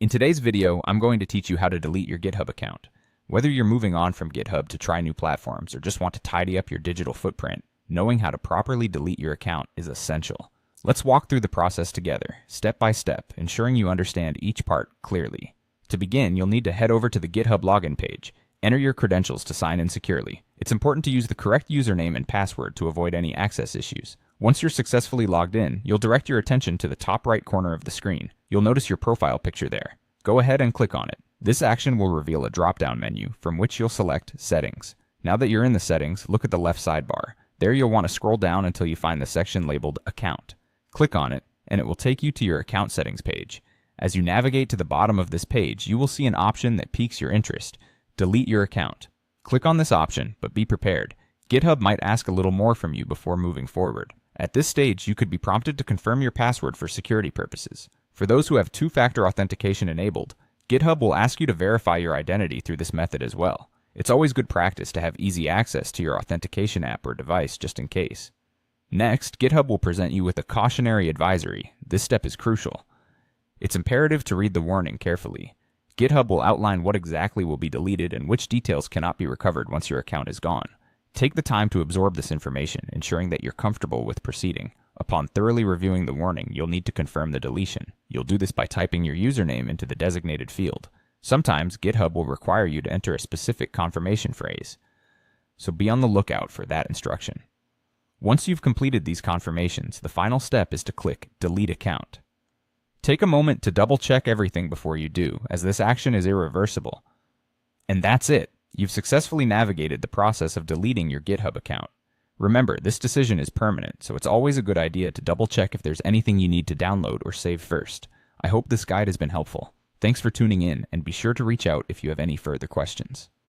In today's video, I'm going to teach you how to delete your GitHub account. Whether you're moving on from GitHub to try new platforms or just want to tidy up your digital footprint, knowing how to properly delete your account is essential. Let's walk through the process together, step by step, ensuring you understand each part clearly. To begin, you'll need to head over to the GitHub login page. Enter your credentials to sign in securely. It's important to use the correct username and password to avoid any access issues. Once you're successfully logged in, you'll direct your attention to the top right corner of the screen. You'll notice your profile picture there. Go ahead and click on it. This action will reveal a drop-down menu from which you'll select Settings. Now that you're in the settings, look at the left sidebar. There you'll want to scroll down until you find the section labeled Account. Click on it, and it will take you to your account settings page. As you navigate to the bottom of this page, you will see an option that piques your interest: Delete your account. Click on this option, but be prepared. GitHub might ask a little more from you before moving forward. At this stage, you could be prompted to confirm your password for security purposes. For those who have two-factor authentication enabled, GitHub will ask you to verify your identity through this method as well. It's always good practice to have easy access to your authentication app or device just in case. Next, GitHub will present you with a cautionary advisory. This step is crucial. It's imperative to read the warning carefully. GitHub will outline what exactly will be deleted and which details cannot be recovered once your account is gone. Take the time to absorb this information, ensuring that you're comfortable with proceeding. Upon thoroughly reviewing the warning, you'll need to confirm the deletion. You'll do this by typing your username into the designated field. Sometimes GitHub will require you to enter a specific confirmation phrase, so be on the lookout for that instruction. Once you've completed these confirmations, the final step is to click Delete Account. Take a moment to double-check everything before you do, as this action is irreversible. And that's it! You've successfully navigated the process of deleting your GitHub account. Remember, this decision is permanent, so it's always a good idea to double-check if there's anything you need to download or save first. I hope this guide has been helpful. Thanks for tuning in, and be sure to reach out if you have any further questions.